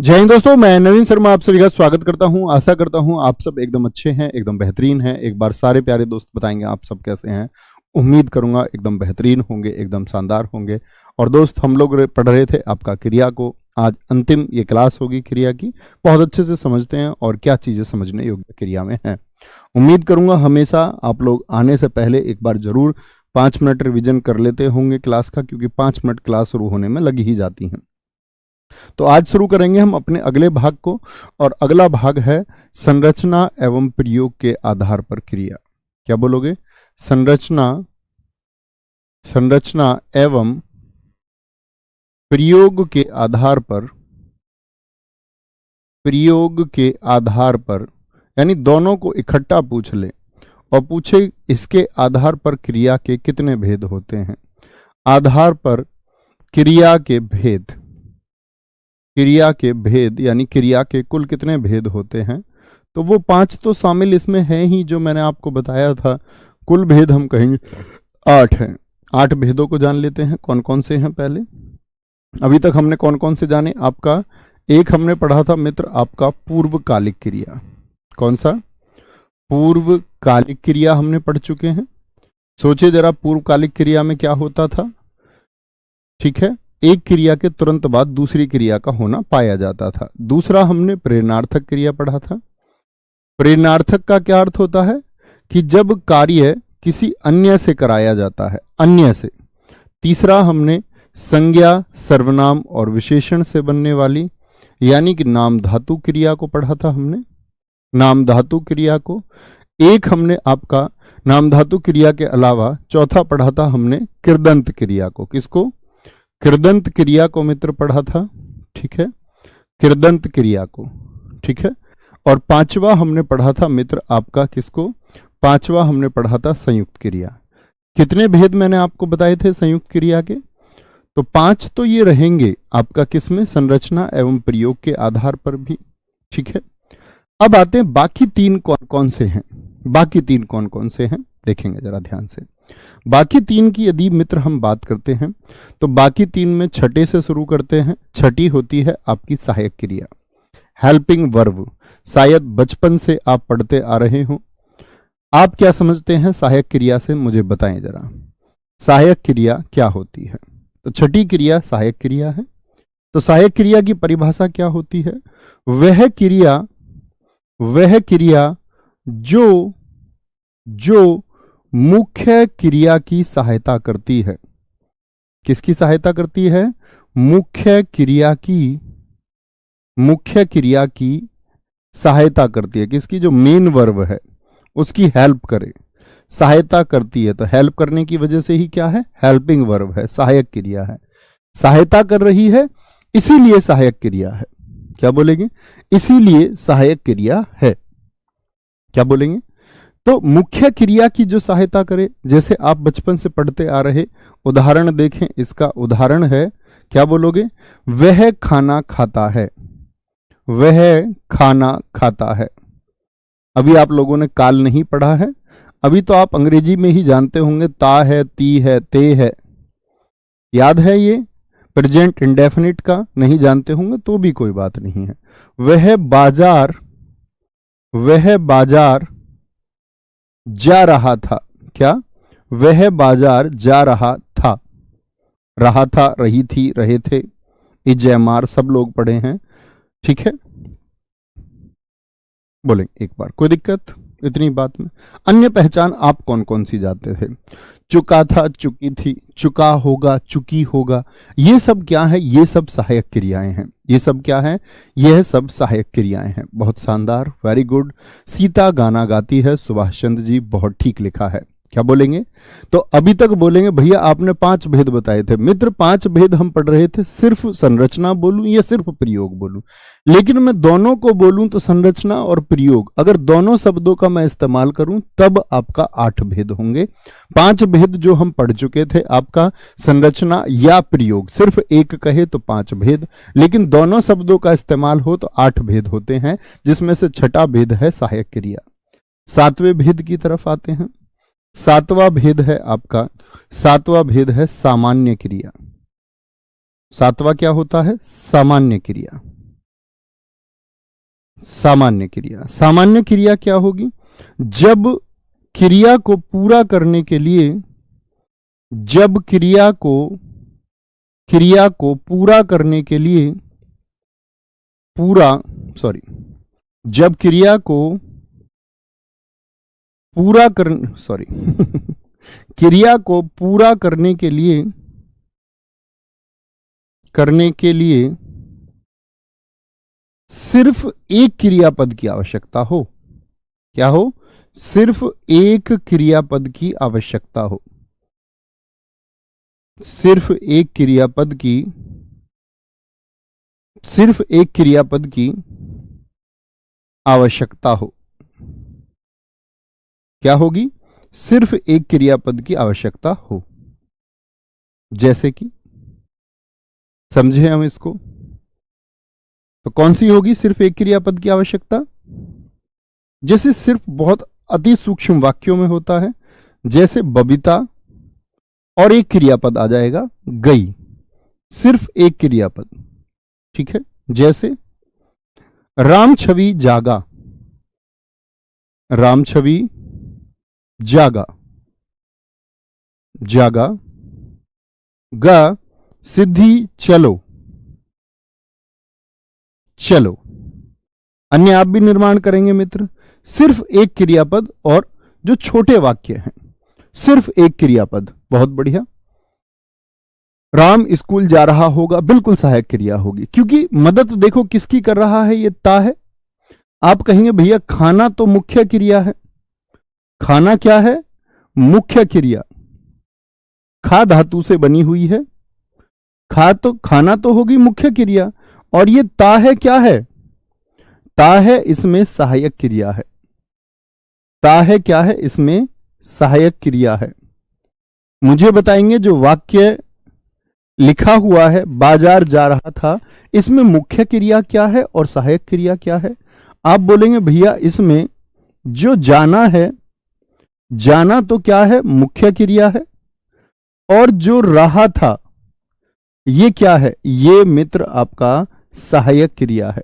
जय हिंद दोस्तों, मैं नवीन शर्मा आप सभी का स्वागत करता हूं। आशा करता हूं आप सब एकदम अच्छे हैं, एकदम बेहतरीन हैं। एक बार सारे प्यारे दोस्त बताएंगे आप सब कैसे हैं। उम्मीद करूंगा एकदम बेहतरीन होंगे, एकदम शानदार होंगे। और दोस्त, हम लोग पढ़ रहे थे आपका क्रिया को। आज अंतिम ये क्लास होगी क्रिया की। बहुत अच्छे से समझते हैं और क्या चीज़ें समझने योग्य क्रिया में हैं। उम्मीद करूंगा हमेशा आप लोग आने से पहले एक बार जरूर 5 मिनट रिविजन कर लेते होंगे क्लास का, क्योंकि 5 मिनट क्लास शुरू होने में लगी ही जाती हैं। तो आज शुरू करेंगे हम अपने अगले भाग को, और अगला भाग है संरचना एवं प्रयोग के आधार पर क्रिया। क्या बोलोगे? संरचना एवं प्रयोग के आधार पर यानी दोनों को इकट्ठा पूछ ले और पूछे इसके आधार पर क्रिया के कितने भेद होते हैं। आधार पर क्रिया के भेद यानी क्रिया के कुल कितने भेद होते हैं। तो वो 5 तो शामिल इसमें है ही, जो मैंने आपको बताया था। कुल भेद हम कहेंगे 8 हैं। 8 भेदों को जान लेते हैं कौन कौन से हैं। पहले अभी तक हमने कौन कौन से जाने? आपका एक हमने पढ़ा था मित्र, आपका पूर्वकालिक क्रिया। कौन सा? पूर्वकालिक क्रिया हमने पढ़ चुके हैं। सोचिए जरा, पूर्वकालिक क्रिया में क्या होता था। ठीक है, एक क्रिया के तुरंत बाद दूसरी क्रिया का होना पाया जाता था। दूसरा हमने प्रेरणार्थक क्रिया पढ़ा था। प्रेरणार्थक का क्या अर्थ होता है कि जब कार्य किसी अन्य से कराया जाता है, अन्य से। तीसरा हमने संज्ञा, सर्वनाम और विशेषण से बनने वाली यानी कि नाम धातु क्रिया को पढ़ा था हमने। नाम धातु क्रिया को एक हमने आपका नाम धातु क्रिया के अलावा चौथा पढ़ा था हमने कृदंत क्रिया को। किसको? कृदंत क्रिया को मित्र पढ़ा था। ठीक है, कृदंत क्रिया को। ठीक है, और 5वां हमने पढ़ा था मित्र आपका किसको? 5वां हमने पढ़ा था संयुक्त क्रिया। कितने भेद मैंने आपको बताए थे संयुक्त क्रिया के? तो 5 तो ये रहेंगे आपका किसमें? संरचना एवं प्रयोग के आधार पर भी। ठीक है, अब आते हैं बाकी 3 कौन कौन से हैं। बाकी 3 कौन कौन से हैं देखेंगे जरा ध्यान से। बाकी 3 की यदि मित्र हम बात करते हैं तो बाकी 3 में छठे से शुरू करते हैं। छठी होती है आपकी सहायक क्रिया, हेल्पिंग वर्ब। शायद बचपन से आप पढ़ते आ रहे हो। आप क्या समझते हैं सहायक क्रिया से, मुझे बताएं जरा। सहायक क्रिया क्या होती है? तो छठी क्रिया सहायक क्रिया है। तो सहायक क्रिया की परिभाषा क्या होती है? वह क्रिया जो मुख्य क्रिया की सहायता करती है। किसकी सहायता करती है? मुख्य क्रिया की सहायता करती है। किसकी? जो मेन वर्ब है उसकी हेल्प करे, सहायता करती है। तो हेल्प करने की वजह से ही क्या है? हेल्पिंग वर्ब है, सहायक क्रिया है। सहायता कर रही है इसीलिए सहायक क्रिया है। क्या बोलेंगे? इसीलिए सहायक क्रिया है। क्या बोलेंगे? तो मुख्य क्रिया की जो सहायता करे, जैसे आप बचपन से पढ़ते आ रहे, उदाहरण देखें। इसका उदाहरण है, क्या बोलोगे? वह खाना खाता है। वह खाना खाता है। अभी आप लोगों ने काल नहीं पढ़ा है, अभी तो आप अंग्रेजी में ही जानते होंगे। ता है, ती है, ते है, याद है ये? प्रेजेंट इंडेफिनिट का नहीं जानते होंगे तो भी कोई बात नहीं है। वह बाजार जा रहा था। क्या? वह बाजार जा रहा था। रहा था, रही थी, रहे थे, इजमार सब लोग पढ़े हैं। ठीक है, बोलेंगे एक बार, कोई दिक्कत इतनी बात में? अन्य पहचान आप कौन कौन सी जाते थे? चुका था, चुकी थी, चुका होगा, चुकी होगा। ये सब क्या है? ये सब सहायक क्रियाएं हैं। ये सब क्या है? यह सब सहायक क्रियाएं हैं। बहुत शानदार, वेरी गुड। सीता गाना गाती है, सुभाष चंद्र जी, बहुत ठीक लिखा है। क्या बोलेंगे? तो अभी तक बोलेंगे भैया आपने 5 भेद बताए थे। मित्र 5 भेद हम पढ़ रहे थे। सिर्फ संरचना बोलूं या सिर्फ प्रयोग बोलूं? लेकिन मैं दोनों को बोलूं तो संरचना और प्रयोग, अगर दोनों शब्दों का मैं इस्तेमाल करूं तब आपका 8 भेद होंगे। 5 भेद जो हम पढ़ चुके थे आपका संरचना या प्रयोग, सिर्फ एक कहे तो 5 भेद, लेकिन दोनों शब्दों का इस्तेमाल हो तो 8 भेद होते हैं, जिसमें से छठा भेद है सहायक क्रिया। 7वें भेद की तरफ आते हैं। 7वां भेद है आपका, 7वां भेद है सामान्य क्रिया। 7वां क्या होता है? सामान्य क्रिया। सामान्य क्रिया। सामान्य क्रिया क्या होगी? जब क्रिया को पूरा करने के लिए, जब क्रिया को पूरा करने के लिए जब क्रिया को पूरा क्रिया को पूरा करने के लिए सिर्फ एक क्रियापद की आवश्यकता हो। क्या हो? सिर्फ एक क्रियापद की आवश्यकता हो। सिर्फ एक क्रियापद की आवश्यकता हो। क्या होगी? सिर्फ एक क्रियापद की आवश्यकता हो। जैसे कि समझे हम इसको, तो कौन सी होगी सिर्फ एक क्रियापद की आवश्यकता? जैसे सिर्फ बहुत अति सूक्ष्म वाक्यों में होता है, जैसे बबीता और एक क्रियापद आ जाएगा गई, सिर्फ एक क्रियापद। ठीक है, जैसे राम छवि जागा, राम छवि जागा, जागा, गा सिद्धि चलो, चलो। अन्य आप भी निर्माण करेंगे मित्र। सिर्फ एक क्रियापद और जो छोटे वाक्य हैं, सिर्फ एक क्रियापद। बहुत बढ़िया। राम स्कूल जा रहा होगा, बिल्कुल सहायक क्रिया होगी, क्योंकि मदद देखो किसकी कर रहा है, ये ता है। आप कहेंगे भैया खाना तो मुख्य क्रिया है। खाना क्या है? मुख्य क्रिया। खा धातु से बनी हुई है, खाना तो होगी मुख्य क्रिया। और ये ता है, क्या है? ता है इसमें सहायक क्रिया है। ता है क्या है? इसमें सहायक क्रिया है। मुझे बताएंगे जो वाक्य लिखा हुआ है बाजार जा रहा था, इसमें मुख्य क्रिया क्या है और सहायक क्रिया क्या है? आप बोलेंगे भैया इसमें जो जाना है, जाना तो क्या है? मुख्य क्रिया है। और जो रहा था, ये क्या है? ये मित्र आपका सहायक क्रिया है।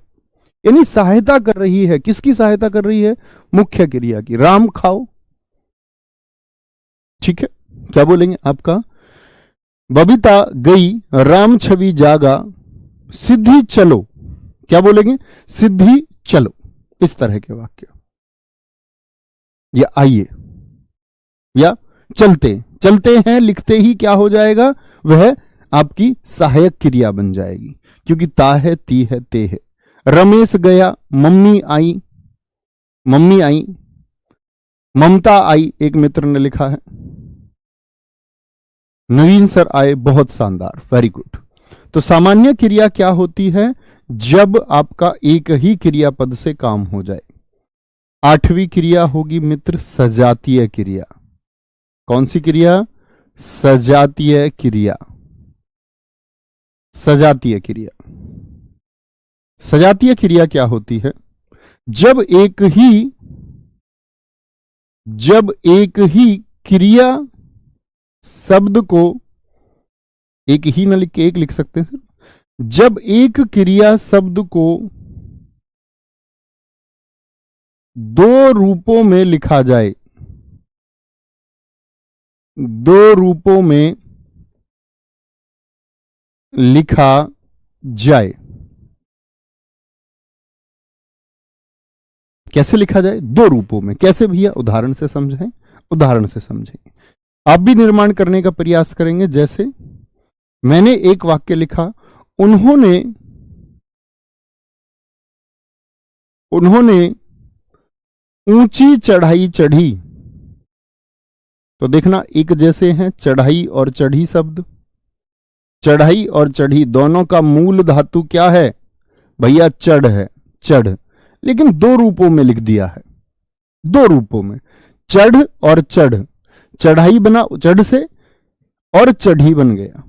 यानी सहायता कर रही है। किसकी सहायता कर रही है? मुख्य क्रिया की। राम खाओ। ठीक है, क्या बोलेंगे आपका? बबीता गई, राम छवि जागा, सिद्धि चलो। क्या बोलेंगे? सिद्धि चलो। इस तरह के वाक्य। या आइए, या चलते, चलते हैं लिखते ही क्या हो जाएगा? वह आपकी सहायक क्रिया बन जाएगी, क्योंकि ता है, ती है, ते है। रमेश गया, मम्मी आई, मम्मी आई, ममता आई, एक मित्र ने लिखा है। नवीन सर आए, बहुत शानदार, वेरी गुड। तो सामान्य क्रिया क्या होती है? जब आपका एक ही क्रियापद से काम हो जाए। आठवीं क्रिया होगी मित्र सजातीय क्रिया। कौन सी क्रिया? सजातीय क्रिया। सजातीय क्रिया। सजातीय क्रिया क्या होती है? जब एक ही क्रिया शब्द को, एक ही ना लिख के एक लिख सकते हैं, जब एक क्रिया शब्द को दो रूपों में लिखा जाए, दो रूपों में लिखा जाए। कैसे लिखा जाए? दो रूपों में। कैसे भैया? उदाहरण से समझें, उदाहरण से समझेंगे। आप भी निर्माण करने का प्रयास करेंगे। जैसे मैंने एक वाक्य लिखा, उन्होंने ऊंची चढ़ाई चढ़ी। तो देखना एक जैसे हैं चढ़ाई और चढ़ी शब्द। चढ़ाई और चढ़ी दोनों का मूल धातु क्या है भैया? चढ़ है, चढ़। लेकिन दो रूपों में लिख दिया है, दो रूपों में, चढ़ और चढ़। चढ़ाई बना चढ़ से और चढ़ी बन गया।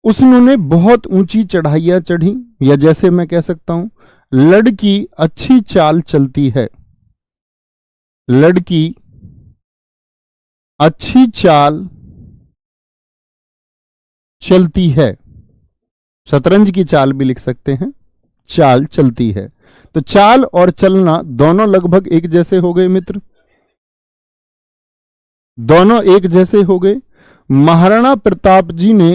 उसने बहुत ऊंची चढ़ाइयां चढ़ी, या जैसे मैं कह सकता हूं लड़की अच्छी चाल चलती है। लड़की अच्छी चाल चलती है। शतरंज की चाल भी लिख सकते हैं, चाल चलती है। तो चाल और चलना दोनों लगभग एक जैसे हो गए मित्र, दोनों एक जैसे हो गए। महाराणा प्रताप जी ने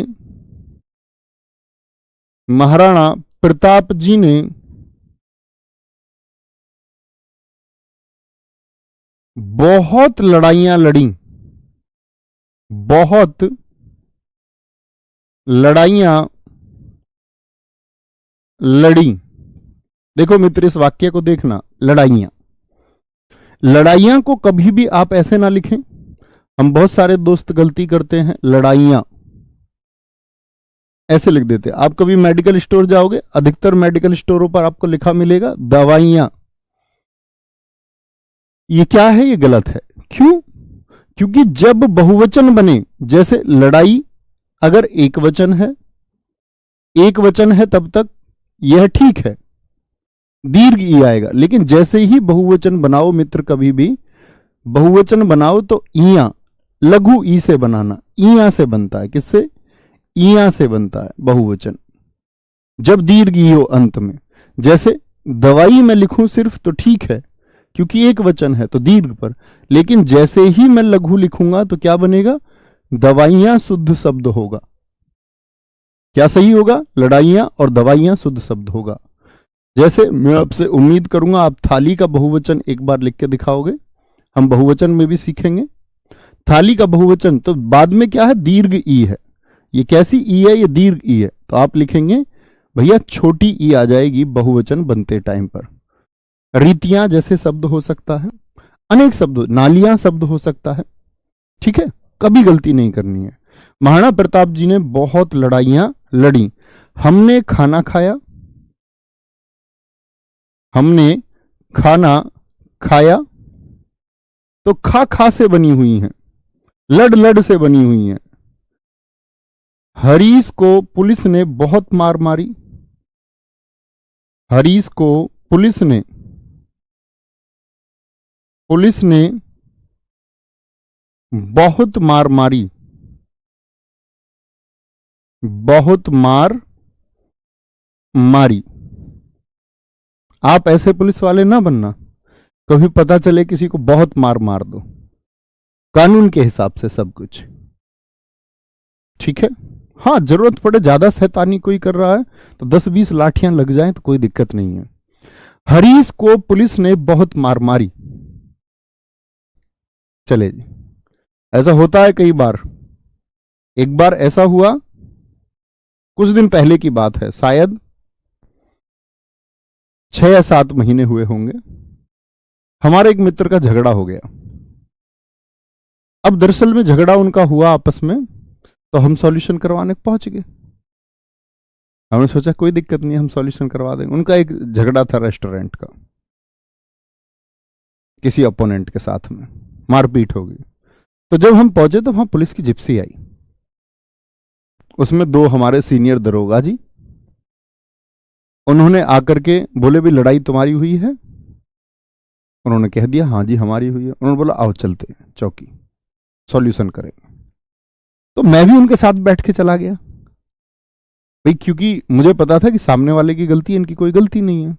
बहुत लड़ाइयां लड़ी, बहुत लड़ाइयां लड़ी। देखो मित्र, इस वाक्य को देखना, लड़ाइयां, लड़ाइयां को कभी भी आप ऐसे ना लिखें। हम बहुत सारे दोस्त गलती करते हैं, लड़ाइयां ऐसे लिख देते। आप कभी मेडिकल स्टोर जाओगे, अधिकतर मेडिकल स्टोरों पर आपको लिखा मिलेगा दवाइयां। ये क्या है? ये गलत है। क्यों? क्योंकि जब बहुवचन बने, जैसे लड़ाई अगर एक वचन है तब तक यह ठीक है, दीर्घ ई आएगा। लेकिन जैसे ही बहुवचन बनाओ मित्र, कभी भी बहुवचन बनाओ तो इया, लघु ई से बनाना, इया से बनता है। किससे? इया से बनता है बहुवचन, जब दीर्घ ई हो अंत में। जैसे दवाई में लिखूं सिर्फ तो ठीक है, क्योंकि एक वचन है तो दीर्घ पर। लेकिन जैसे ही मैं लघु लिखूंगा तो क्या बनेगा? दवाइयां शुद्ध शब्द होगा। क्या सही होगा? लड़ाइयां और दवाइयां शुद्ध शब्द होगा। जैसे मैं आपसे उम्मीद करूंगा आप थाली का बहुवचन एक बार लिख के दिखाओगे। हम बहुवचन में भी सीखेंगे थाली का बहुवचन। तो बाद में क्या है? दीर्घ ई है। ये कैसी ई है? ये दीर्घ ई है। तो आप लिखेंगे भैया छोटी ई आ जाएगी बहुवचन बनते टाइम पर। रीतियां जैसे शब्द हो सकता है, अनेक शब्द, नालियां शब्द हो सकता है। ठीक है, कभी गलती नहीं करनी है। महाराणा प्रताप जी ने बहुत लड़ाइयां लड़ी। हमने खाना खाया, हमने खाना खाया, तो खा खा से बनी हुई हैं, लड़ लड़ से बनी हुई हैं। हरीश को पुलिस ने बहुत मार मारी, हरीश को पुलिस ने बहुत मार मारी, बहुत मार मारी। आप ऐसे पुलिस वाले ना बनना, कभी पता चले किसी को बहुत मार दो। कानून के हिसाब से सब कुछ ठीक है। हाँ, जरूरत पड़े, ज्यादा शैतानी कोई कर रहा है तो 10-20 लाठियां लग जाएं तो कोई दिक्कत नहीं है। हरीश को पुलिस ने बहुत मार मारी। चले जी, ऐसा होता है कई बार। एक बार ऐसा हुआ, कुछ दिन पहले की बात है, शायद 6 या 7 महीने हुए होंगे। हमारे एक मित्र का झगड़ा हो गया। अब दरअसल में झगड़ा उनका हुआ आपस में, तो हम सॉल्यूशन करवाने पहुंच गए। हमने सोचा कोई दिक्कत नहीं, हम सॉल्यूशन करवा देंगे। उनका एक झगड़ा था रेस्टोरेंट का, किसी अपोनेंट के साथ में मारपीट हो गई। तो जब हम पहुंचे तो वहां पुलिस की जिप्सी आई, उसमें 2 हमारे सीनियर दरोगा जी। उन्होंने आकर के बोले भी लड़ाई तुम्हारी हुई है? उन्होंने कह दिया हाँ जी हमारी हुई है। उन्होंने बोला आओ चलते हैं चौकी, सॉल्यूशन करेंगे। तो मैं भी उनके साथ बैठ के चला गया भाई, क्योंकि मुझे पता था कि सामने वाले की गलती है, इनकी कोई गलती नहीं है।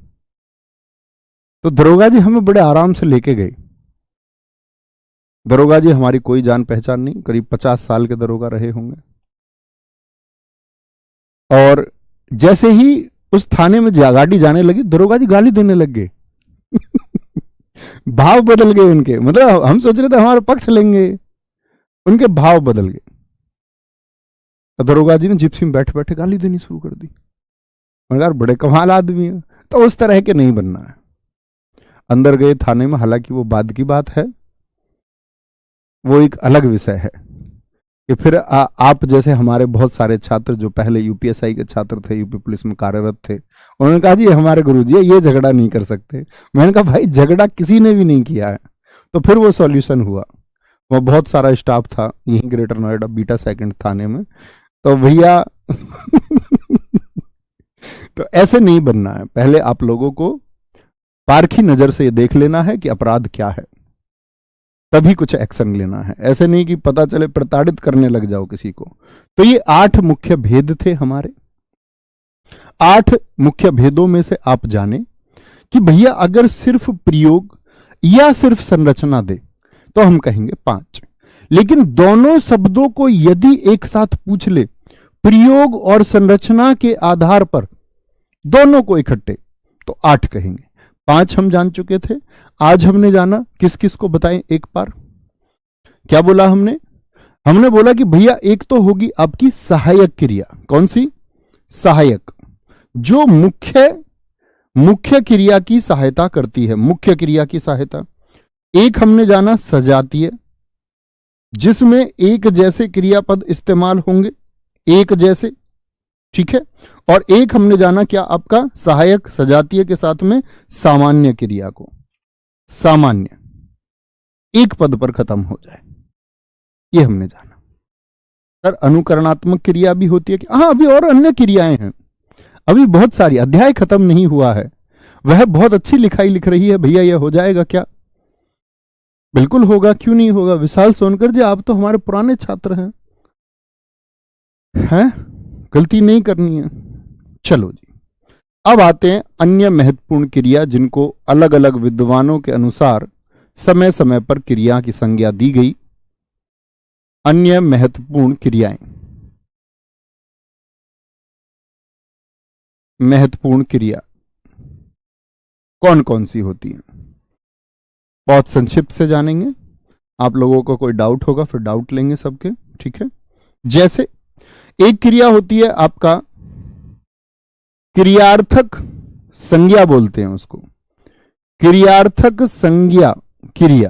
तो दरोगा जी हमें बड़े आराम से लेके गए। दरोगा जी हमारी कोई जान पहचान नहीं, करीब 50 साल के दरोगा रहे होंगे। और जैसे ही उस थाने में गाड़ी जाने लगी, दरोगा जी गाली देने लग गए। भाव बदल गए उनके, मतलब हम सोच रहे थे हमारा पक्ष लेंगे, उनके भाव बदल गए। दरोगा जी ने जिप्सी में बैठे बैठे गाली देनी शुरू कर दी। यार बड़े कमाल आदमी है। तो उस तरह के नहीं बनना है। अंदर गए थाने में, हालांकि वो बाद की बात है, वो एक अलग विषय है कि फिर आप जैसे हमारे बहुत सारे छात्र जो पहले यूपीएसआई के छात्र थे, यूपी पुलिस में कार्यरत थे, उन्होंने कहा जी हमारे गुरुजी है, ये झगड़ा नहीं कर सकते। मैंने कहा भाई झगड़ा किसी ने भी नहीं किया है। तो फिर वो सॉल्यूशन हुआ। वो बहुत सारा स्टाफ था यहीं ग्रेटर नोएडा बीटा सेकंड थाने में। तो भैया तो ऐसे नहीं बनना है। पहले आप लोगों को पारखी नजर से ये देख लेना है कि अपराध क्या है, तभी कुछ एक्शन लेना है। ऐसे नहीं कि पता चले प्रताड़ित करने लग जाओ किसी को। तो ये 8 मुख्य भेद थे हमारे। 8 मुख्य भेदों में से आप जाने कि भैया अगर सिर्फ प्रयोग या सिर्फ संरचना दे तो हम कहेंगे 5, लेकिन दोनों शब्दों को यदि एक साथ पूछ ले प्रयोग और संरचना के आधार पर दोनों को इकट्ठे तो 8 कहेंगे। 5 हम जान चुके थे, आज हमने जाना। किस किस को बताएं एक बार। क्या बोला हमने? हमने बोला कि भैया एक तो होगी आपकी सहायक क्रिया। कौन सी? सहायक, जो मुख्य क्रिया की सहायता करती है, मुख्य क्रिया की सहायता। एक हमने जाना सजातीय, जिसमें एक जैसे क्रियापद इस्तेमाल होंगे, एक जैसे, ठीक है। और एक हमने जाना क्या आपका सहायक सजातीय के साथ में सामान्य क्रिया को, सामान्य एक पद पर खत्म हो जाए, ये हमने जाना। सर अनुकरणात्मक क्रिया भी होती है कि हाँ, अभी और अन्य क्रियाएं हैं, अभी बहुत सारी, अध्याय खत्म नहीं हुआ है। वह बहुत अच्छी लिखाई लिख रही है भैया, यह हो जाएगा क्या? बिल्कुल होगा, क्यों नहीं होगा। विशाल सोनकर जी, आप तो हमारे पुराने छात्र हैं, गलती नहीं करनी है। चलो जी, अब आते हैं अन्य महत्वपूर्ण क्रिया, जिनको अलग अलग विद्वानों के अनुसार समय समय पर क्रिया की संज्ञा दी गई। अन्य महत्वपूर्ण क्रियाएं, महत्वपूर्ण क्रिया कौन कौन सी होती हैं? बहुत संक्षिप्त से जानेंगे। आप लोगों को कोई डाउट होगा फिर डाउट लेंगे सबके, ठीक है। जैसे एक क्रिया होती है आपका क्रियार्थक संज्ञा, बोलते हैं उसको क्रियार्थक संज्ञा क्रिया।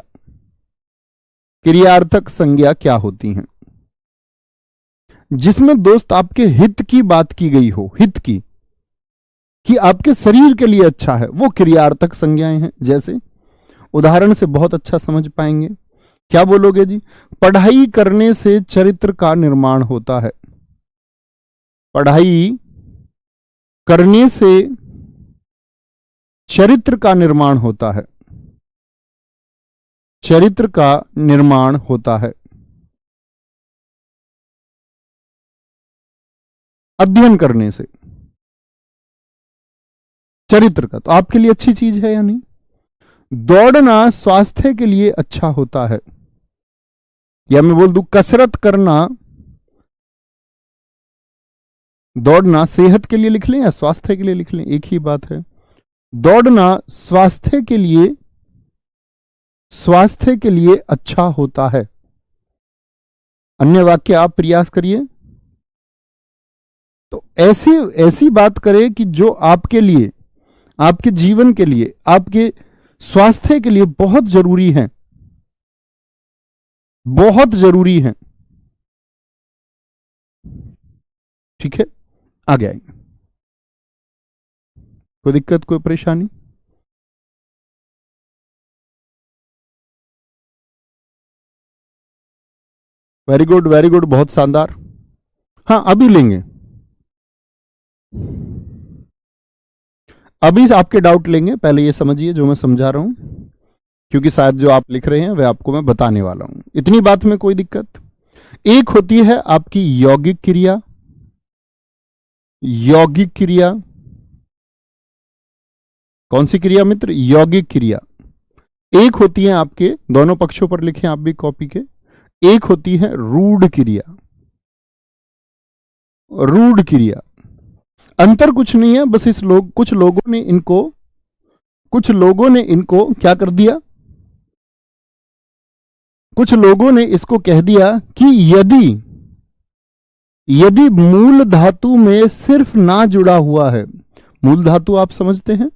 क्रियार्थक संज्ञा क्या होती हैं? जिसमें दोस्त आपके हित की बात की गई हो, हित की, कि आपके शरीर के लिए अच्छा है, वो क्रियार्थक संज्ञाएं हैं। जैसे उदाहरण से बहुत अच्छा समझ पाएंगे। क्या बोलोगे जी? पढ़ाई करने से चरित्र का निर्माण होता है। पढ़ाई करने से चरित्र का निर्माण होता है, चरित्र का निर्माण होता है। अध्ययन करने से चरित्र का, तो आपके लिए अच्छी चीज है या नहीं? दौड़ना स्वास्थ्य के लिए अच्छा होता है, या मैं बोल दूं कसरत करना, दौड़ना सेहत के लिए लिख लें या स्वास्थ्य के लिए लिख लें, एक ही बात है। दौड़ना स्वास्थ्य के लिए अच्छा होता है। अन्य वाक्य आप प्रयास करिए। तो ऐसी बात करें कि जो आपके लिए, आपके जीवन के लिए, आपके स्वास्थ्य के लिए बहुत जरूरी है, बहुत जरूरी है, ठीक है। आगे आएंगे। कोई दिक्कत, कोई परेशानी? वेरी गुड, वेरी गुड, बहुत शानदार। हाँ, अभी लेंगे, अभी आपके डाउट लेंगे। पहले ये समझिए जो मैं समझा रहा हूं, क्योंकि शायद जो आप लिख रहे हैं वह आपको मैं बताने वाला हूं। इतनी बात में कोई दिक्कत? एक होती है आपकी यौगिक क्रिया, यौगिक क्रिया। कौन सी क्रिया मित्र? यौगिक क्रिया। एक होती है आपके, दोनों पक्षों पर लिखें आप भी कॉपी के, एक होती है रूढ़ क्रिया। रूढ़ क्रिया, अंतर कुछ नहीं है, बस कुछ लोगों ने इनको क्या कर दिया, कुछ लोगों ने इसको कह दिया कि यदि मूल धातु में सिर्फ ना जुड़ा हुआ है, मूल धातु आप समझते हैं,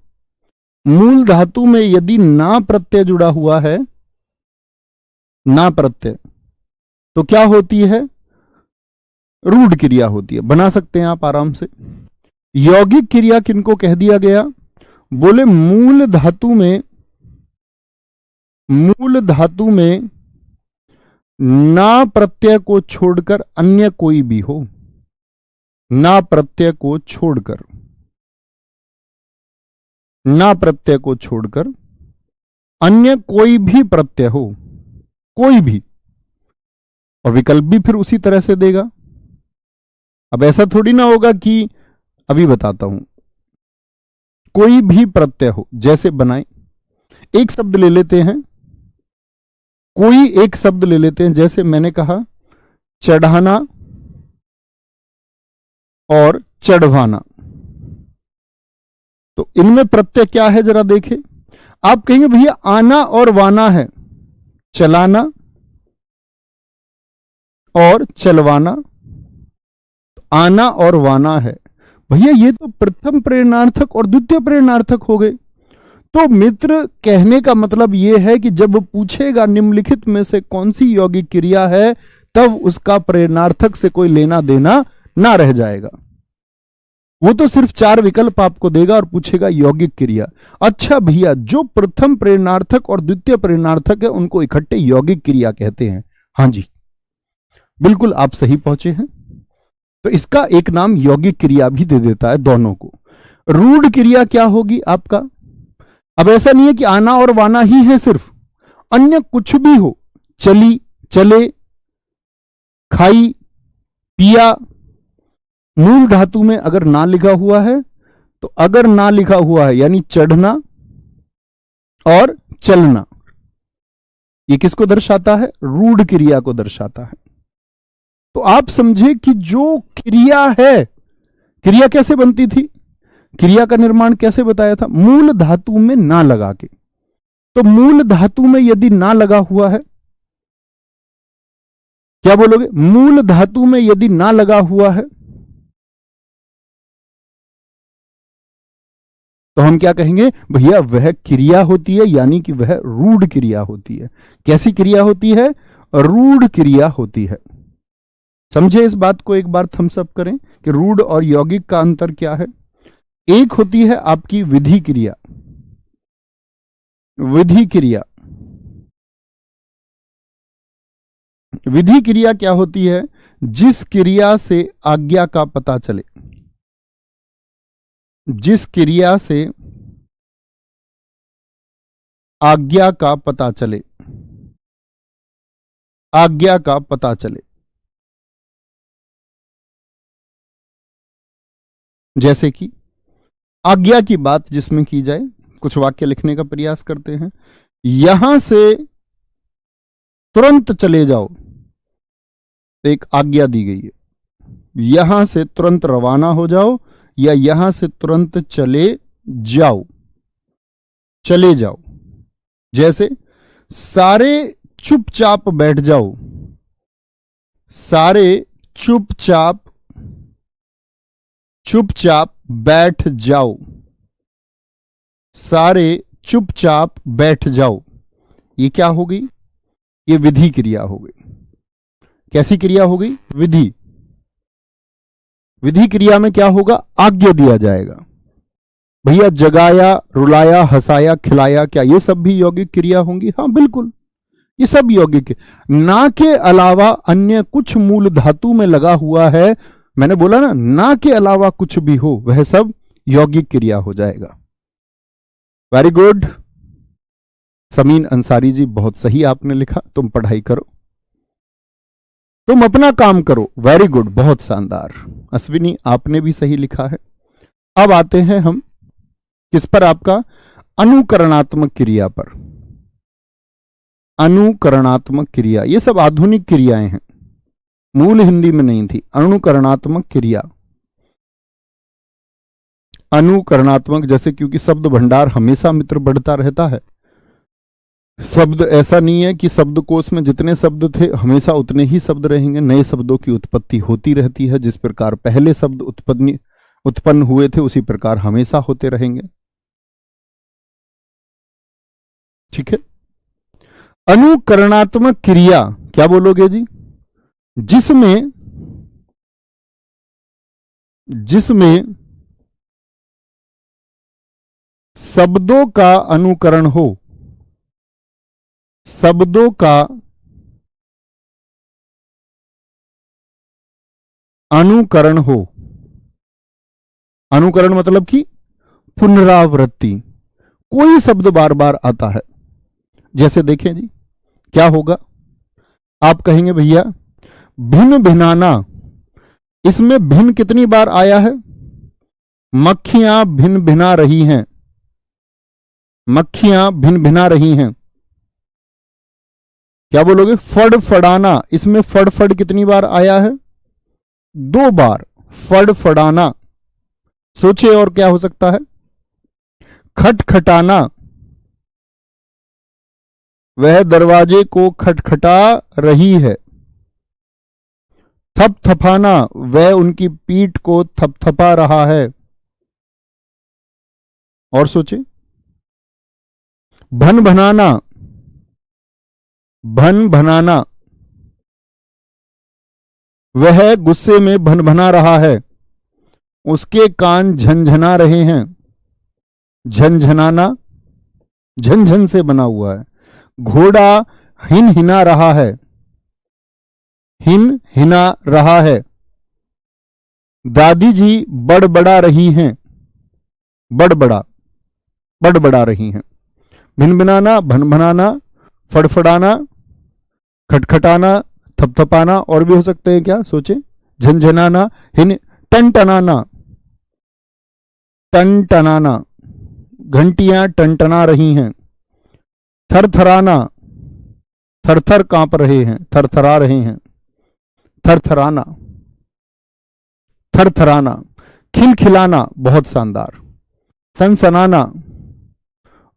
मूल धातु में यदि ना प्रत्यय जुड़ा हुआ है, ना प्रत्यय, तो क्या होती है? रूढ़ क्रिया होती है। बना सकते हैं आप आराम से। यौगिक क्रिया किनको कह दिया गया? बोले मूल धातु में ना प्रत्यय को छोड़कर अन्य कोई भी हो, ना प्रत्यय को छोड़कर, ना प्रत्यय को छोड़कर अन्य कोई भी प्रत्यय हो, कोई भी, और विकल्प भी फिर उसी तरह से देगा। अब ऐसा थोड़ी ना होगा कि, अभी बताता हूं, कोई भी प्रत्यय हो, जैसे बनाए, एक शब्द ले लेते हैं, कोई एक शब्द ले लेते हैं, जैसे मैंने कहा चढ़ाना और चढ़वाना। तो इनमें प्रत्यय क्या है जरा देखें। आप कहेंगे भैया आना और वाना है, चलाना और चलवाना, आना और वाना है। भैया ये तो प्रथम प्रेरणार्थक और द्वितीय प्रेरणार्थक हो गए। तो मित्र कहने का मतलब यह है कि जब पूछेगा निम्नलिखित में से कौन सी यौगिक क्रिया है, तब उसका प्रेरणार्थक से कोई लेना देना ना रह जाएगा। वो तो सिर्फ 4 विकल्प आपको देगा और पूछेगा यौगिक क्रिया। अच्छा भैया, जो प्रथम प्रेरणार्थक और द्वितीय प्रेरणार्थक है उनको इकट्ठे यौगिक क्रिया कहते हैं। हां जी, बिल्कुल आप सही पहुंचे हैं। तो इसका एक नाम यौगिक क्रिया भी दे देता है दोनों को। रूढ़ क्रिया क्या होगी आपका? अब ऐसा नहीं है कि आना और वाना ही है सिर्फ, अन्य कुछ भी हो, चली, चले, खाई, पिया, मूल धातु में अगर ना लिखा हुआ है तो अगर ना लिखा हुआ है यानी चढ़ना और चलना, ये किसको दर्शाता है? रूढ़ क्रिया को दर्शाता है। तो आप समझे कि जो क्रिया है, क्रिया कैसे बनती थी, क्रिया का निर्माण कैसे बताया था? मूल धातु में ना लगा के। तो मूल धातु में यदि ना लगा हुआ है, क्या बोलोगे? मूल धातु में यदि ना लगा हुआ है तो हम क्या कहेंगे? भैया वह क्रिया होती है, यानी कि वह रूढ़ क्रिया होती है। कैसी क्रिया होती है? रूढ़ क्रिया होती है। समझे इस बात को? एक बार थम्स अप करें कि रूढ़ और यौगिक का अंतर क्या है। एक होती है आपकी विधि क्रिया। विधि क्रिया, विधि क्रिया क्या होती है? जिस क्रिया से आज्ञा का पता चले, जिस क्रिया से आज्ञा का पता चले, आज्ञा का पता चले। जैसे कि आज्ञा की बात जिसमें की जाए, कुछ वाक्य लिखने का प्रयास करते हैं। यहां से तुरंत चले जाओ, एक आज्ञा दी गई है। यहां से तुरंत रवाना हो जाओ या यहां से तुरंत चले जाओ, चले जाओ। जैसे सारे चुपचाप बैठ जाओ, सारे चुपचाप, चुपचाप बैठ जाओ, सारे चुपचाप बैठ जाओ। ये क्या हो गई? ये विधि क्रिया हो गई। कैसी क्रिया हो गई? विधि। विधि क्रिया में क्या होगा? आज्ञा दिया जाएगा। भैया जगाया, रुलाया, हंसाया, खिलाया, क्या ये सब भी यौगिक क्रिया होंगी? हाँ बिल्कुल, ये सब यौगिक। ना के अलावा अन्य कुछ मूल धातु में लगा हुआ है, मैंने बोला ना के अलावा कुछ भी हो वह सब यौगिक क्रिया हो जाएगा। वेरी गुड समीन अंसारी जी, बहुत सही आपने लिखा। तुम पढ़ाई करो, तुम अपना काम करो। वेरी गुड, बहुत शानदार। अश्विनी आपने भी सही लिखा है। अब आते हैं हम किस पर? आपका अनुकरणात्मक क्रिया पर। अनुकरणात्मक क्रिया, ये सब आधुनिक क्रियाएं हैं, मूल हिंदी में नहीं थी। अनुकरणात्मक क्रिया, अनुकरणात्मक, जैसे क्योंकि शब्द भंडार हमेशा मित्र बढ़ता रहता है। शब्द ऐसा नहीं है कि शब्दकोश में जितने शब्द थे हमेशा उतने ही शब्द रहेंगे, नए शब्दों की उत्पत्ति होती रहती है। जिस प्रकार पहले शब्द उत्पन्न हुए थे उसी प्रकार हमेशा होते रहेंगे। ठीक है। अनुकरणात्मक क्रिया क्या बोलोगे जी? जिसमें शब्दों का अनुकरण हो, शब्दों का अनुकरण हो। अनुकरण मतलब कि पुनरावृत्ति, कोई शब्द बार बार आता है। जैसे देखें जी क्या होगा? आप कहेंगे भैया भिन्न भिनाना, इसमें भिन्न कितनी बार आया है? मक्खियां भिन भिना रही हैं, मक्खियां भिन भिना रही हैं। क्या बोलोगे? फड़फड़ाना। इसमें फड़फड़ कितनी बार आया है? 2 बार। फड़फड़ाना। सोचिए और क्या हो सकता है? खटखटाना, वह दरवाजे को खटखटा रही है। थपथपाना, वह उनकी पीठ को थपथपा रहा है। और सोचे। भन भनाना, भन भनाना, वह गुस्से में भन भना रहा है, उसके कान झनझना रहे हैं। झनझनाना, झनझन से बना हुआ है। घोड़ा हिन हिना रहा है, हिन हिना रहा है। दादी जी बड़बड़ा रही हैं, बड़बड़ा, बड़बड़ा रही हैं। भिनभिनाना, भनभनाना, फड़फड़ाना, खटखटाना, थपथपाना, और भी हो सकते हैं। क्या सोचे? झनझनाना, हिन, टनटनाना, टनटनाना, घंटियां टनटना रही हैं। थरथराना, थरथर कांप रहे हैं, थरथरा रहे हैं। थरथराना, थरथराना। खिलखिलाना, बहुत शानदार। सनसनाना,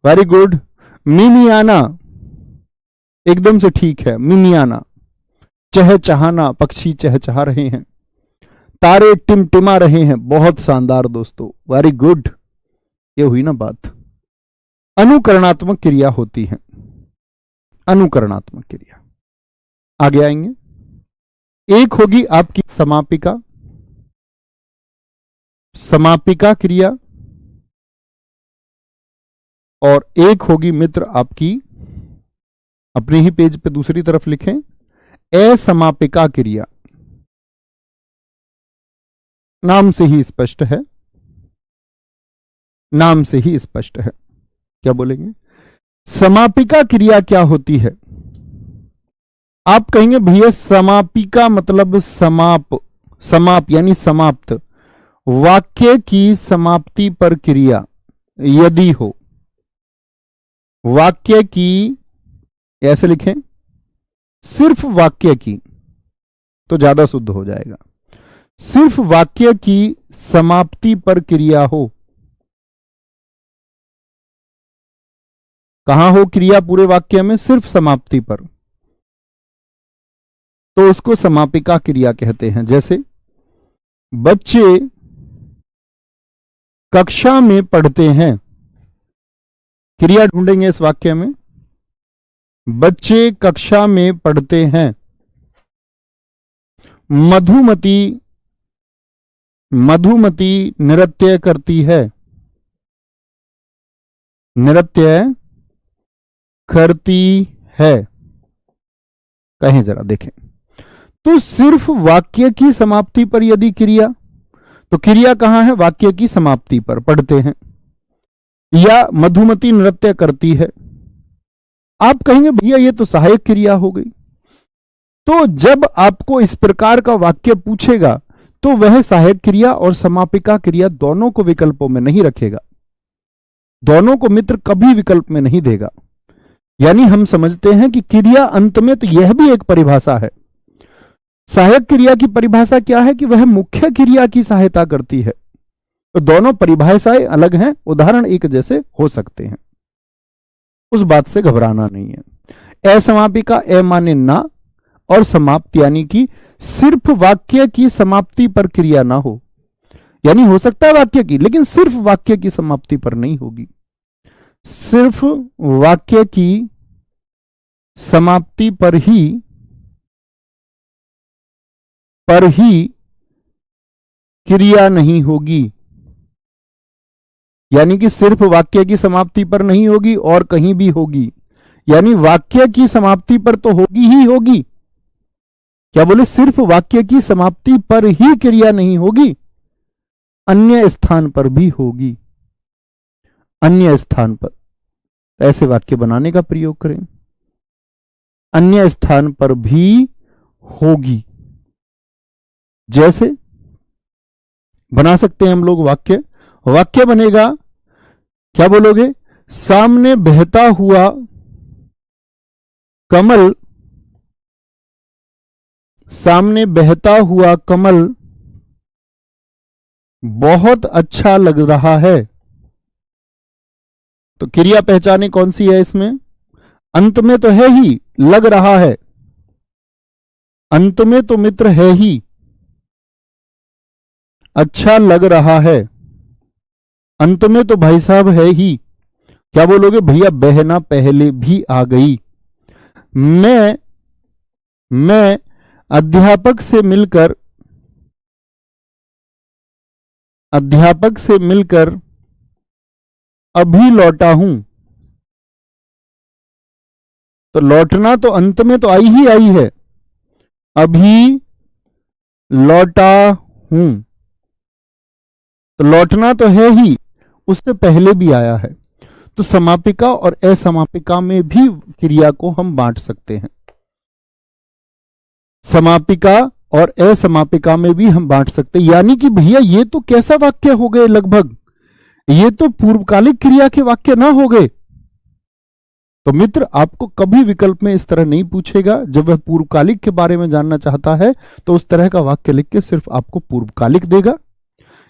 वेरी गुड। मिमियाना, एकदम से ठीक है, मिमियाना। चहचहाना, पक्षी चहचहा रहे हैं। तारे टिमटिमा रहे हैं, बहुत शानदार दोस्तों, वेरी गुड। ये हुई ना बात। अनुकरणात्मक क्रिया होती है, अनुकरणात्मक क्रिया। आगे आएंगे। एक होगी आपकी समापिका, समापिका क्रिया, और एक होगी मित्र आपकी, अपने ही पेज पे दूसरी तरफ लिखें, असमापिका क्रिया। नाम से ही स्पष्ट है, नाम से ही स्पष्ट है। क्या बोलेंगे? समापिका क्रिया क्या होती है? आप कहेंगे भैया समापिका मतलब समाप, समाप यानी समाप्त, वाक्य की समाप्ति पर क्रिया यदि हो। वाक्य की, ऐसे लिखें, सिर्फ वाक्य की, तो ज्यादा शुद्ध हो जाएगा। सिर्फ वाक्य की समाप्ति पर क्रिया हो। कहां हो क्रिया पूरे वाक्य में? सिर्फ समाप्ति पर, तो उसको समापिका क्रिया कहते हैं। जैसे बच्चे कक्षा में पढ़ते हैं, क्रिया ढूंढेंगे इस वाक्य में। बच्चे कक्षा में पढ़ते हैं। मधुमती, मधुमती नृत्य करती है, नृत्य करती है। कहें जरा, देखें। तो सिर्फ वाक्य की समाप्ति पर यदि क्रिया, तो क्रिया कहां है? वाक्य की समाप्ति पर, पढ़ते हैं। या मधुमती नृत्य करती है। आप कहेंगे भैया ये तो सहायक क्रिया हो गई। तो जब आपको इस प्रकार का वाक्य पूछेगा तो वह सहायक क्रिया और समापिका क्रिया दोनों को विकल्पों में नहीं रखेगा, दोनों को मित्र कभी विकल्प में नहीं देगा। यानी हम समझते हैं कि क्रिया अंत में, तो यह भी एक परिभाषा है। सहायक क्रिया की परिभाषा क्या है? कि वह मुख्य क्रिया की सहायता करती है। तो दोनों परिभाषाएं अलग हैं, उदाहरण एक जैसे हो सकते हैं, उस बात से घबराना नहीं है। असमापिका, ए माने ना, और समाप्ति यानी कि सिर्फ वाक्य की समाप्ति पर क्रिया ना हो। यानी हो सकता है वाक्य की, लेकिन सिर्फ वाक्य की समाप्ति पर नहीं होगी। सिर्फ वाक्य की समाप्ति पर ही क्रिया नहीं होगी। यानी कि सिर्फ वाक्य की समाप्ति पर नहीं होगी और कहीं भी होगी। यानी वाक्य की समाप्ति पर तो होगी ही होगी। क्या बोले? सिर्फ वाक्य की समाप्ति पर ही क्रिया नहीं होगी, अन्य स्थान पर भी होगी। अन्य स्थान पर, ऐसे वाक्य बनाने का प्रयोग करें। अन्य स्थान पर भी होगी। जैसे बना सकते हैं हम लोग वाक्य, वाक्य बनेगा, क्या बोलोगे? सामने बहता हुआ कमल, सामने बहता हुआ कमल बहुत अच्छा लग रहा है। तो क्रिया पहचाने कौन सी है इसमें? अंत में तो है ही, लग रहा है। अंत में तो मित्र है ही, अच्छा लग रहा है। अंत में तो भाई साहब है ही। क्या बोलोगे? भैया बहना पहले भी आ गई। मैं अध्यापक से मिलकर अभी लौटा हूं। तो लौटना तो अंत में तो आई है, अभी लौटा हूं। तो लौटना तो है ही, उससे पहले भी आया है। तो समापिका और असमापिका में भी क्रिया को हम बांट सकते हैं। समापिका और असमापिका में भी हम बांट सकते हैं। यानी कि भैया ये तो कैसा वाक्य हो गए? लगभग ये तो पूर्वकालिक क्रिया के वाक्य ना हो गए। तो मित्र आपको कभी विकल्प में इस तरह नहीं पूछेगा। जब वह पूर्वकालिक के बारे में जानना चाहता है तो उस तरह का वाक्य लिख के सिर्फ आपको पूर्वकालिक देगा।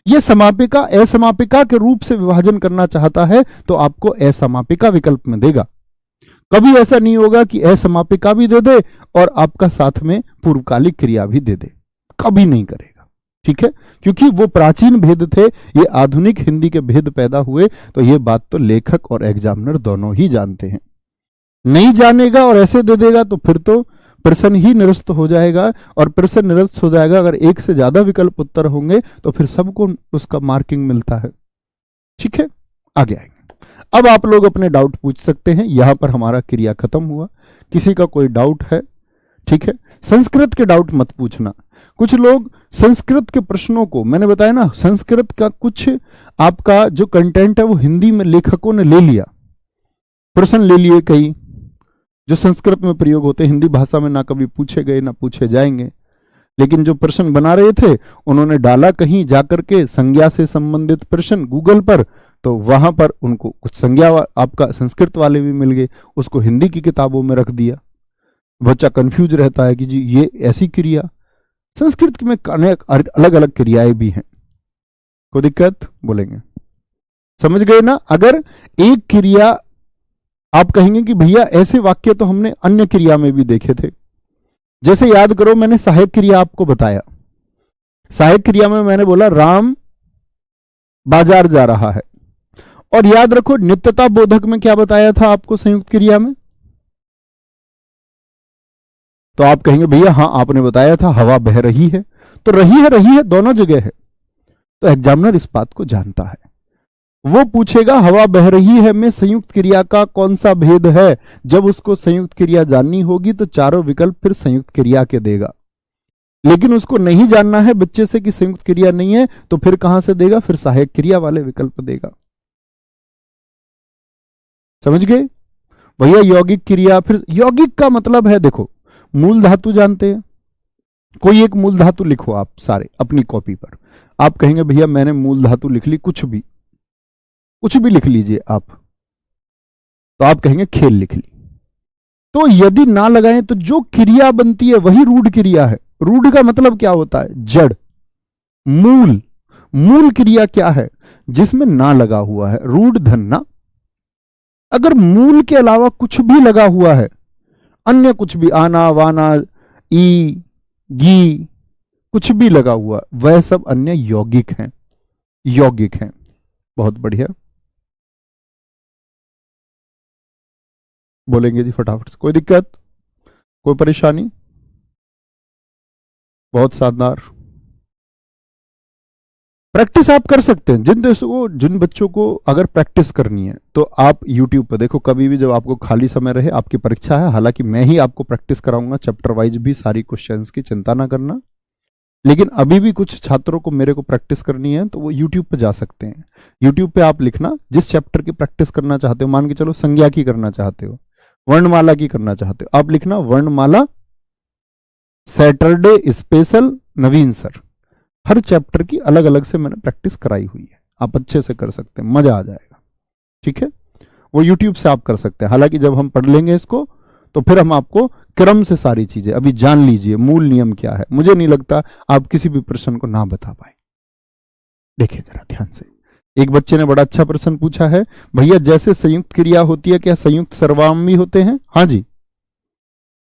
यह समापिका असमापिका के रूप से विभाजन करना चाहता है तो आपको असमापिका विकल्प में देगा। कभी ऐसा नहीं होगा कि असमापिका भी दे दे और आपका साथ में पूर्वकालिक क्रिया भी दे दे, कभी नहीं करेगा। ठीक है, क्योंकि वो प्राचीन भेद थे, ये आधुनिक हिंदी के भेद पैदा हुए। तो ये बात तो लेखक और एग्जामिनर दोनों ही जानते हैं। नहीं जानेगा और ऐसे दे देगा तो फिर तो प्रश्न ही निरस्त हो जाएगा। और प्रश्न निरस्त हो जाएगा अगर एक से ज्यादा विकल्प उत्तर होंगे तो फिर सबको उसका मार्किंग मिलता है। ठीक है, आगे आएंगे। अब आप लोग अपने डाउट पूछ सकते हैं। यहां पर हमारा क्रिया खत्म हुआ। किसी का कोई डाउट है? ठीक है, संस्कृत के डाउट मत पूछना। कुछ लोग संस्कृत के प्रश्नों को, मैंने बताया ना, संस्कृत का कुछ आपका जो कंटेंट है वो हिंदी में लेखकों ने ले लिया, प्रश्न ले लिए कई जो संस्कृत में प्रयोग होते, हिंदी भाषा में ना कभी पूछे गए ना पूछे जाएंगे। लेकिन जो प्रश्न बना रहे थे उन्होंने डाला कहीं जाकर के संज्ञा से संबंधित प्रश्न गूगल पर, तो वहां पर उनको कुछ संज्ञा आपका संस्कृत वाले भी मिल गए, उसको हिंदी की किताबों में रख दिया। बच्चा कंफ्यूज रहता है कि जी ये ऐसी क्रिया, संस्कृत में अनेक अलग अलग क्रियाएं भी हैं। कोई दिक्कत? बोलेंगे समझ गए ना? अगर एक क्रिया आप कहेंगे कि भैया ऐसे वाक्य तो हमने अन्य क्रिया में भी देखे थे, जैसे याद करो मैंने सहायक क्रिया आपको बताया। सहायक क्रिया में मैंने बोला राम बाजार जा रहा है, और याद रखो नित्यता बोधक में क्या बताया था आपको संयुक्त क्रिया में? तो आप कहेंगे भैया हाँ आपने बताया था हवा बह रही है, तो रही है दोनों जगह है। तो एग्जामिनर इस बात को जानता है, वो पूछेगा हवा बह रही है में संयुक्त क्रिया का कौन सा भेद है। जब उसको संयुक्त क्रिया जाननी होगी तो चारों विकल्प फिर संयुक्त क्रिया के देगा। लेकिन उसको नहीं जानना है बच्चे से कि संयुक्त क्रिया नहीं है, तो फिर कहां से देगा? फिर सहायक क्रिया वाले विकल्प देगा। समझ गए भैया? यौगिक क्रिया, फिर यौगिक का मतलब है, देखो मूल धातु जानते हैं, कोई एक मूल धातु लिखो आप सारे अपनी कॉपी पर। आप कहेंगे भैया मैंने मूल धातु लिख ली, कुछ भी लिख लीजिए आप, तो आप कहेंगे खेल लिख ली। तो यदि ना लगाएं तो जो क्रिया बनती है वही रूढ़ क्रिया है। रूढ़ का मतलब क्या होता है? जड़, मूल क्रिया क्या है? जिसमें ना लगा हुआ है, रूढ़ धन्ना। अगर मूल के अलावा कुछ भी लगा हुआ है, अन्य कुछ भी, आना वाना ई गी कुछ भी लगा हुआ, वह सब अन्य यौगिक हैं। बहुत बढ़िया, बोलेंगे जी फटाफट से। कोई दिक्कत, कोई परेशानी? बहुत शानदार। प्रैक्टिस आप कर सकते हैं। जिन बच्चों को अगर प्रैक्टिस करनी है तो आप YouTube पर देखो, कभी भी जब आपको खाली समय रहे। आपकी परीक्षा है, हालांकि मैं ही आपको प्रैक्टिस कराऊंगा चैप्टर वाइज भी सारी क्वेश्चंस की, चिंता ना करना। लेकिन अभी भी कुछ छात्रों को मेरे को प्रैक्टिस करनी है तो वो YouTube पे जा सकते हैं। YouTube पे आप लिखना जिस चैप्टर की प्रैक्टिस करना चाहते हो, मान के चलो संज्ञा की करना चाहते हो, वर्णमाला की करना चाहते हो, आप लिखना वर्णमाला सैटरडे स्पेशल नवीन सर। हर चैप्टर की अलग अलग से मैंने प्रैक्टिस कराई हुई है। आप अच्छे से कर सकते हैं, मजा आ जाएगा। ठीक है, वो यूट्यूब से आप कर सकते हैं। हालांकि जब हम पढ़ लेंगे इसको तो फिर हम आपको क्रम से सारी चीजें अभी जान लीजिए, मूल नियम क्या है। मुझे नहीं लगता आप किसी भी प्रश्न को ना बता पाए। देखिए जरा ध्यान से, एक बच्चे ने बड़ा अच्छा प्रश्न पूछा है, भैया जैसे संयुक्त क्रिया होती है क्या संयुक्त सर्वनाम भी होते हैं? हाँ जी,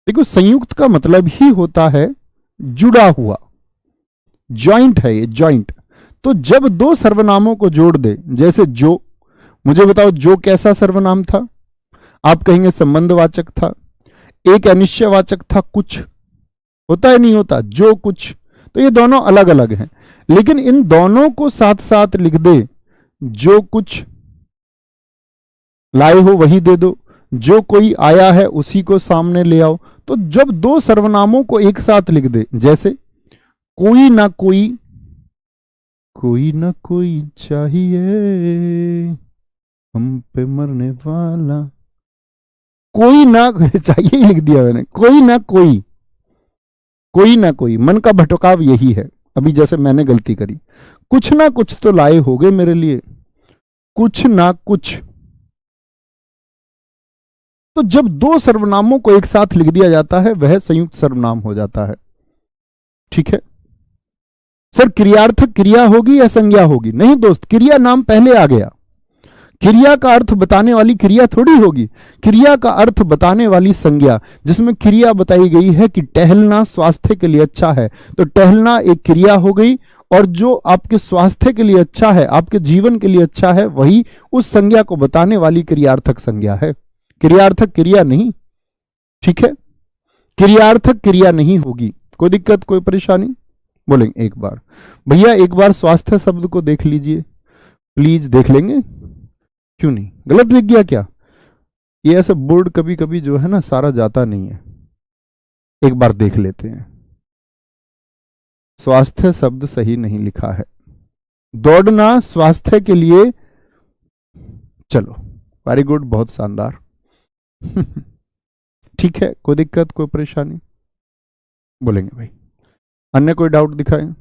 देखो संयुक्त का मतलब ही होता है जुड़ा हुआ, जॉइंट है ये, जॉइंट। तो जब दो सर्वनामों को जोड़ दे, जैसे जो, मुझे बताओ जो कैसा सर्वनाम था? आप कहेंगे संबंधवाचक था। एक अनिश्चयवाचक था, कुछ होता है नहीं होता, जो कुछ। तो ये दोनों अलग अलग हैं, लेकिन इन दोनों को साथ साथ लिख दे, जो कुछ लाए हो वही दे दो, जो कोई आया है उसी को सामने ले आओ। तो जब दो सर्वनामों को एक साथ लिख दे, जैसे कोई ना कोई, कोई ना कोई चाहिए हम पे मरने वाला, कोई ना चाहिए ही लिख दिया मैंने, कोई ना कोई, कोई ना कोई। मन का भटकाव यही है। अभी जैसे मैंने गलती करी, कुछ ना कुछ तो लाए होगे मेरे लिए, कुछ ना कुछ। तो जब दो सर्वनामों को एक साथ लिख दिया जाता है वह संयुक्त सर्वनाम हो जाता है। ठीक है सर, क्रियार्थक क्रिया होगी या संज्ञा होगी? नहीं दोस्त, क्रिया नाम पहले आ गया। क्रिया का अर्थ बताने वाली क्रिया थोड़ी होगी, क्रिया का अर्थ बताने वाली संज्ञा, जिसमें क्रिया बताई गई है कि टहलना स्वास्थ्य के लिए अच्छा है, तो टहलना एक क्रिया हो गई, और जो आपके स्वास्थ्य के लिए अच्छा है, आपके जीवन के लिए अच्छा है, वही उस संज्ञा को बताने वाली क्रियार्थक संज्ञा है, क्रियार्थक क्रिया नहीं। ठीक है, क्रियार्थक क्रिया नहीं होगी। कोई दिक्कत, कोई परेशानी? बोलेंगे एक बार, भैया एक बार स्वास्थ्य शब्द को देख लीजिए प्लीज। देख लेंगे, क्यों नहीं? गलत लिख गया क्या? ये ऐसे बोर्ड कभी कभी जो है ना सारा जाता नहीं है, एक बार देख लेते हैं। स्वास्थ्य शब्द सही नहीं लिखा है, दौड़ना स्वास्थ्य के लिए, चलो वेरी गुड, बहुत शानदार। ठीक है, कोई दिक्कत, कोई परेशानी? बोलेंगे भाई, अन्य कोई डाउट दिखाएं?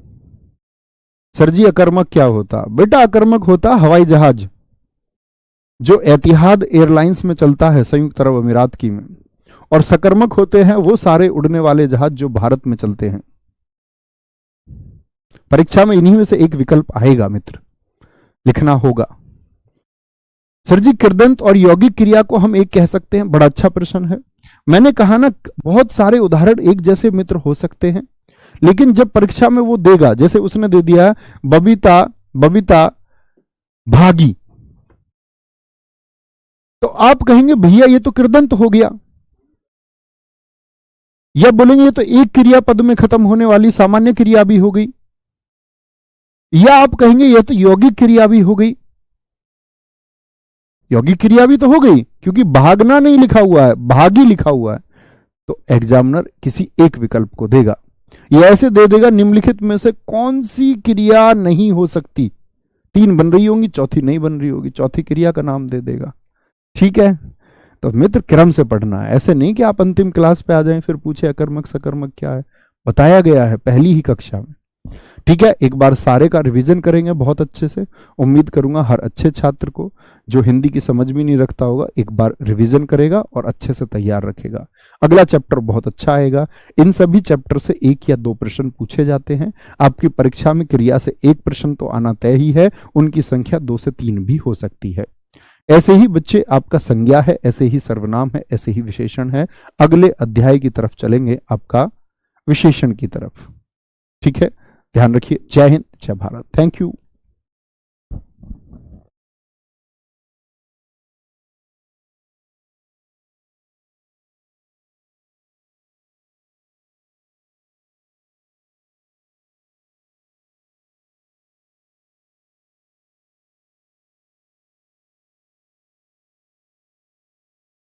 सर जी अकर्मक क्या होता? बेटा अकर्मक होता हवाई जहाज जो एतिहाद एयरलाइंस में चलता है संयुक्त अरब अमीरात की में, और सकर्मक होते हैं वो सारे उड़ने वाले जहाज जो भारत में चलते हैं। परीक्षा में इन्हीं में से एक विकल्प आएगा मित्र, लिखना होगा। सर जी कृदंत और यौगिक क्रिया को हम एक कह सकते हैं? बड़ा अच्छा प्रश्न है। मैंने कहा ना बहुत सारे उदाहरण एक जैसे मित्र हो सकते हैं, लेकिन जब परीक्षा में वो देगा, जैसे उसने दे दिया बबीता बबीता भागी, तो आप कहेंगे भैया ये तो कृदंत हो गया, या बोलेंगे ये तो एक क्रिया पद में खत्म होने वाली सामान्य क्रिया भी हो गई, या आप कहेंगे ये तो यौगिक क्रिया भी हो गई। यौगिक क्रिया भी तो हो गई क्योंकि भागना नहीं लिखा हुआ है, भागी लिखा हुआ है। तो एग्जामिनर किसी एक विकल्प को देगा, ये ऐसे दे देगा निम्नलिखित में से कौन सी क्रिया नहीं हो सकती। तीन बन रही होंगी, चौथी नहीं बन रही होगी, चौथी क्रिया का नाम दे देगा। ठीक है, तो मित्र क्रम से पढ़ना है, ऐसे नहीं कि आप अंतिम क्लास पे आ जाएं फिर पूछे अकर्मक सकर्मक क्या है, बताया गया है पहली ही कक्षा में। ठीक है, एक बार सारे का रिवीजन करेंगे बहुत अच्छे से। उम्मीद करूंगा हर अच्छे छात्र को जो हिंदी की समझ भी नहीं रखता होगा एक बार रिवीजन करेगा और अच्छे से तैयार रखेगा। अगला चैप्टर बहुत अच्छा आएगा। इन सभी चैप्टर से एक या दो प्रश्न पूछे जाते हैं। आपकी परीक्षा में क्रिया से एक प्रश्न तो आना तय ही है, उनकी संख्या 2 से 3 भी हो सकती है। ऐसे ही बच्चे आपका संज्ञा है, ऐसे ही सर्वनाम है, ऐसे ही विशेषण है। अगले अध्याय की तरफ चलेंगे, आपका विशेषण की तरफ। ठीक है, ध्यान रखिए। जय हिंद, जय भारत। Thank you.